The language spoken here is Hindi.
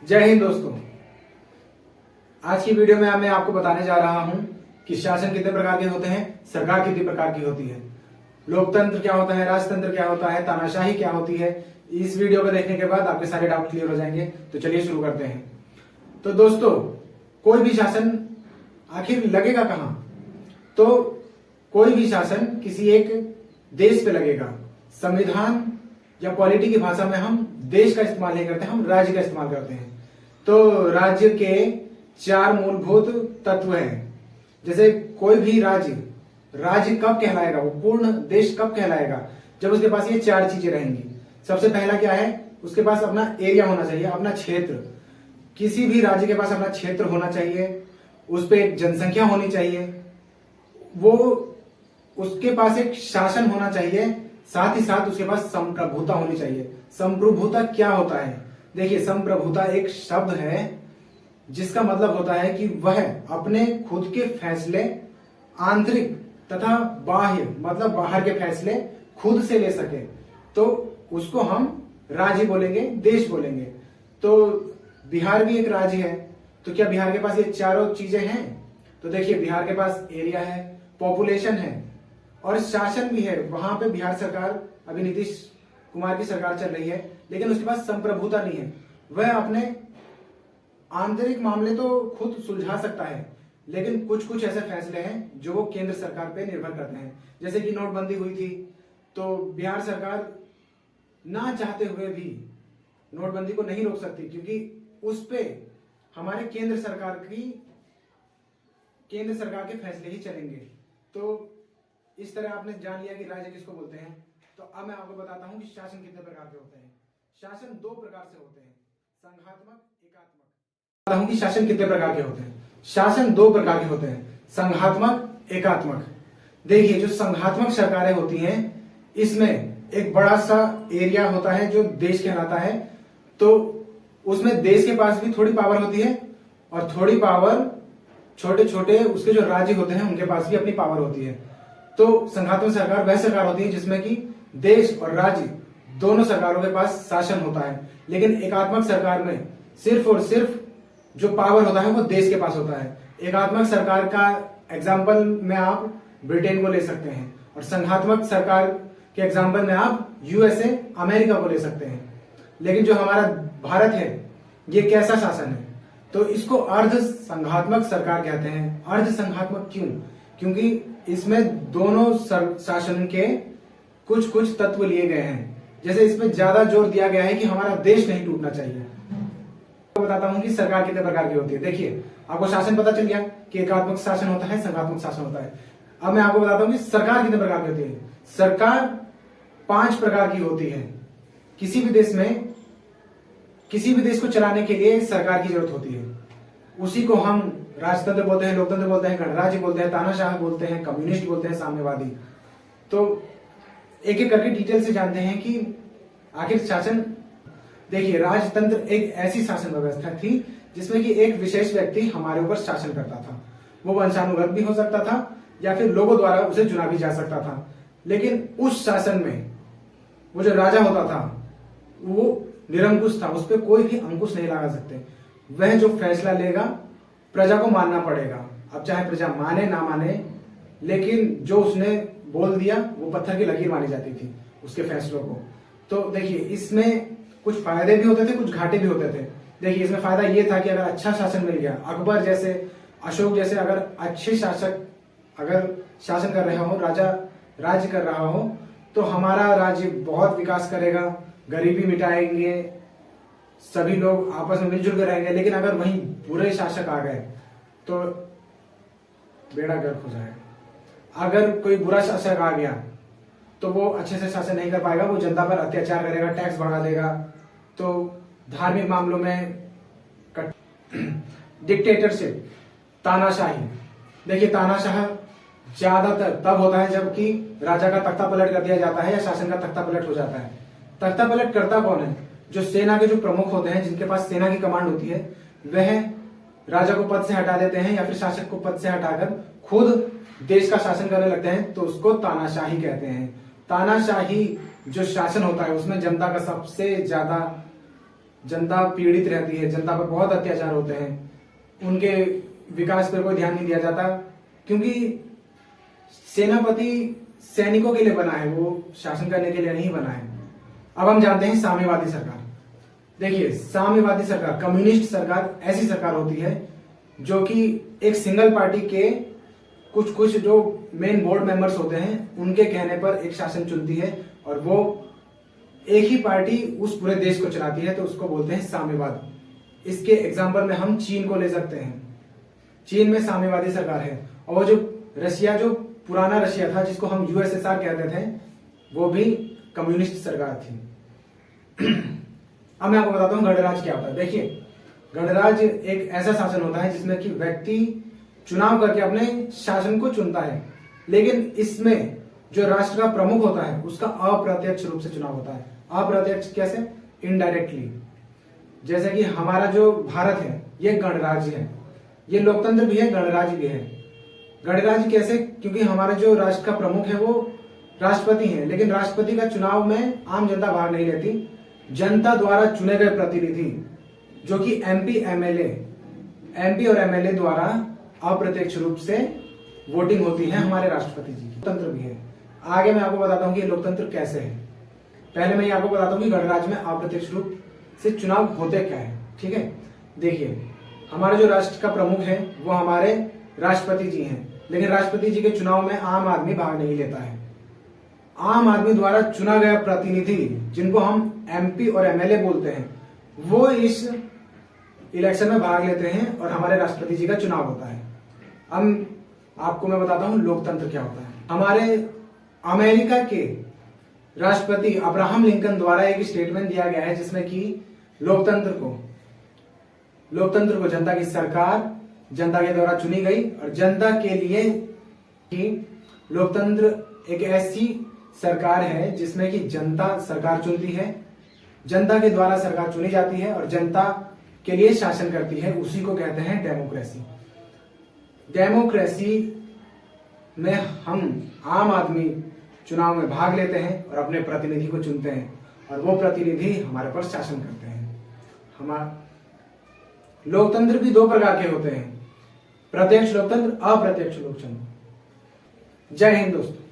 जय हिंद दोस्तों। आज की वीडियो में मैं आपको बताने जा रहा हूं कि शासन कितने प्रकार के होते हैं, सरकार कितनी प्रकार की होती है, लोकतंत्र क्या होता है, राजतंत्र क्या होता है, तानाशाही क्या होती है। इस वीडियो को देखने के बाद आपके सारे डाउट क्लियर हो जाएंगे। तो चलिए शुरू करते हैं। तो दोस्तों, कोई भी शासन आखिर लगेगा कहां? तो कोई भी शासन किसी एक देश पे लगेगा। संविधान या पॉलिटी की भाषा में हम देश का इस्तेमाल नहीं करते, हम राज्य का इस्तेमाल करते हैं। तो राज्य के 4 मूलभूत तत्व हैं। जैसे कोई भी राज्य कब कहलाएगा, वो पूर्ण देश कब कहलाएगा? जब उसके पास ये 4 चीजें रहेंगी। सबसे पहला क्या है? उसके पास अपना एरिया होना चाहिए, अपना क्षेत्र। किसी भी राज्य के पास अपना क्षेत्र होना चाहिए, उस पर एक जनसंख्या होनी चाहिए, वो उसके पास एक शासन होना चाहिए, साथ ही साथ उसके पास संप्रभुता होनी चाहिए। संप्रभुता क्या होता है? देखिए, संप्रभुता एक शब्द है जिसका मतलब होता है कि वह अपने खुद के फैसले आंतरिक तथा बाह्य मतलब बाहर के फैसले खुद से ले सके, तो उसको हम राज्य बोलेंगे, देश बोलेंगे। तो बिहार भी एक राज्य है। तो क्या बिहार के पास ये चारों चीजें हैं? तो देखिए, बिहार के पास एरिया है, पॉपुलेशन है और शासन भी है। वहां पे बिहार सरकार, अभी नीतीश कुमार की सरकार चल रही है, लेकिन उसके पास संप्रभुता नहीं है। वह अपने आंतरिक मामले तो खुद सुलझा सकता है, लेकिन कुछ कुछ ऐसे फैसले हैं जो वो केंद्र सरकार पे निर्भर करते हैं। जैसे कि नोटबंदी हुई थी, तो बिहार सरकार ना चाहते हुए भी नोटबंदी को नहीं रोक सकती, क्योंकि उस पे हमारे केंद्र सरकार के फैसले ही चलेंगे। तो इस तरह आपने जान लिया कि राज्य किसको बोलते हैं। तो अब मैं आपको बताता हूं कि शासन कितने प्रकार के होते हैं। शासन 2 प्रकार से होते हैं, संघात्मक, एकात्मक। बताता हूं कि शासन कितने प्रकार के होते हैं। शासन 2 प्रकार के होते हैं, संघात्मक, एकात्मक। देखिए, जो संघात्मक सरकारें होती हैं, इसमें एक बड़ा सा एरिया होता है जो देश कहलाता है। तो उसमें देश के पास भी थोड़ी पावर होती है और थोड़ी पावर छोटे छोटे उसके जो राज्य होते हैं उनके पास भी अपनी पावर होती है। तो संघात्मक सरकार वह सरकार होती है जिसमें कि देश और राज्य दोनों सरकारों के पास शासन होता है। लेकिन एकात्मक सरकार में सिर्फ और सिर्फ जो पावर होता है वो देश के पास होता है। एकात्मक सरकार का एग्जाम्पल में आप ब्रिटेन को ले सकते हैं और संघात्मक सरकार के एग्जाम्पल में आप यूएसए, अमेरिका को ले सकते हैं। लेकिन जो हमारा भारत है, ये कैसा शासन है? तो इसको अर्ध संघात्मक सरकार कहते हैं। अर्ध संघात्मक क्यों? क्योंकि इसमें दोनों शासन के कुछ कुछ तत्व लिए गए हैं। जैसे इसमें ज्यादा जोर दिया गया है कि हमारा देश नहीं टूटना चाहिए। तो बताता हूं कि सरकार कितने प्रकार की होती है। देखिए, आपको शासन पता चल गया कि एकात्मक शासन होता है, संघात्मक शासन होता है। अब मैं आपको बताता हूं कि सरकार कितने प्रकार की होती है। सरकार 5 प्रकार की होती है। किसी भी देश को चलाने के लिए सरकार की जरूरत होती है। उसी को हम राजतंत्र बोलते हैं, लोकतंत्र बोलते हैं, गणराज्य बोलते हैं, तानाशाह बोलते हैं, कम्युनिस्ट बोलते हैं, साम्यवादी। तो एक एक करके डिटेल से जानते हैं कि आखिर शासन। देखिए, राजतंत्र एक ऐसी शासन व्यवस्था थी जिसमें कि एक विशेष व्यक्ति हमारे ऊपर शासन करता था। वो वंशानुगत भी हो सकता था या फिर लोगों द्वारा उसे चुना भी जा सकता था। लेकिन उस शासन में वो जो राजा होता था वो निरंकुश था, उस पर कोई भी अंकुश नहीं लगा सकते। वह जो फैसला लेगा प्रजा को मानना पड़ेगा। अब चाहे प्रजा माने ना माने, लेकिन जो उसने बोल दिया वो पत्थर की लकीर मानी जाती थी उसके फैसलों को। तो देखिए, इसमें कुछ फायदे भी होते थे, कुछ घाटे भी होते थे। देखिए, इसमें फायदा ये था कि अगर अच्छा शासन मिल गया, अकबर जैसे, अशोक जैसे अगर अच्छे शासक अगर शासन कर रहे हो, राजा राज्य कर रहा हो, तो हमारा राज्य बहुत विकास करेगा, गरीबी मिटाएंगे, सभी लोग आपस में मिलजुल कर रहेंगे। लेकिन अगर वहीं बुरे शासक आ गए तो बेड़ा गर्क हो जाएगा। अगर कोई बुरा शासक आ गया तो वो अच्छे से शासन नहीं कर पाएगा, वो जनता पर अत्याचार करेगा, टैक्स बढ़ा देगा। तो धार्मिक मामलों में डिक्टेटरशिप, तानाशाही। देखिए, तानाशाह ज्यादातर तब होता है जबकि राजा का तख्ता पलट कर दिया जाता है या शासन का तख्ता पलट हो जाता है। तख्ता पलट करता कौन है? जो सेना के जो प्रमुख होते हैं, जिनके पास सेना की कमांड होती है, वह राजा को पद से हटा देते हैं या फिर शासक को पद से हटाकर खुद देश का शासन करने लगते हैं। तो उसको तानाशाही कहते हैं। तानाशाही जो शासन होता है उसमें जनता का सबसे ज्यादा जनता पीड़ित रहती है, जनता पर बहुत अत्याचार होते हैं, उनके विकास पर कोई ध्यान नहीं दिया जाता, क्योंकि सेनापति सैनिकों के लिए बना है, वो शासन करने के लिए नहीं बना है। अब हम जानते हैं साम्यवादी सरकार। देखिए, साम्यवादी सरकार, कम्युनिस्ट सरकार ऐसी सरकार होती है जो कि एक सिंगल पार्टी के कुछ जो मेन बोर्ड मेंबर्स होते हैं उनके कहने पर एक शासन चुनती है और वो एक ही पार्टी उस पूरे देश को चलाती है, तो उसको बोलते हैं साम्यवाद। इसके एग्जाम्पल में हम चीन को ले सकते हैं। चीन में साम्यवादी सरकार है, और वो जो रशिया, जो पुराना रशिया था जिसको हम यूएसएसआर कहते थे, वो भी कम्युनिस्ट सरकार थी। अब मैं आपको बताता हूँ गणराज्य क्या होता है। देखिए, गणराज्य एक ऐसा शासन होता है जिसमें कि व्यक्ति चुनाव करके अपने शासन को चुनता है, लेकिन इसमें जो राष्ट्र का प्रमुख होता है उसका अप्रत्यक्ष रूप से चुनाव होता है। अप्रत्यक्ष कैसे? इनडायरेक्टली। जैसे कि हमारा जो भारत है ये गणराज्य है, ये लोकतंत्र भी है, गणराज्य भी है। गणराज्य कैसे? क्योंकि हमारा जो राष्ट्र का प्रमुख है वो राष्ट्रपति है, लेकिन राष्ट्रपति का चुनाव में आम जनता भाग नहीं लेती। जनता द्वारा चुने गए प्रतिनिधि जो कि एमपी और एमएलए द्वारा अप्रत्यक्ष रूप से वोटिंग होती है हमारे राष्ट्रपति जी की। लोकतंत्र भी है। आगे मैं आपको बताता हूँ कि लोकतंत्र कैसे है। पहले मैं आपको बताता हूँ कि गणराज्य में अप्रत्यक्ष रूप से चुनाव होते क्या है। ठीक है, देखिए, हमारे जो राष्ट्र का प्रमुख है वो हमारे राष्ट्रपति जी हैं, लेकिन राष्ट्रपति जी के चुनाव में आम आदमी भाग नहीं लेता है। आम आदमी द्वारा चुना गया प्रतिनिधि, जिनको हम एमपी और एमएलए बोलते हैं, वो इस इलेक्शन में भाग लेते हैं और हमारे राष्ट्रपति जी का चुनाव होता है। अब आपको मैं बताता हूं लोकतंत्र क्या होता है। हमारे अमेरिका के राष्ट्रपति अब्राहम लिंकन द्वारा एक स्टेटमेंट दिया गया है जिसमें कि लोकतंत्र को जनता की सरकार, जनता के द्वारा चुनी गई और जनता के लिए कि लोकतंत्र एक ऐसी सरकार है जिसमें कि जनता सरकार चुनती है, जनता के द्वारा सरकार चुनी जाती है और जनता के लिए शासन करती है। उसी को कहते हैं डेमोक्रेसी। डेमोक्रेसी में हम आम आदमी चुनाव में भाग लेते हैं और अपने प्रतिनिधि को चुनते हैं, और वो प्रतिनिधि हमारे पर शासन करते हैं। हमारा लोकतंत्र भी दो प्रकार के होते हैं, प्रत्यक्ष लोकतंत्र, अप्रत्यक्ष लोकतंत्र। जय हिंद दोस्तों।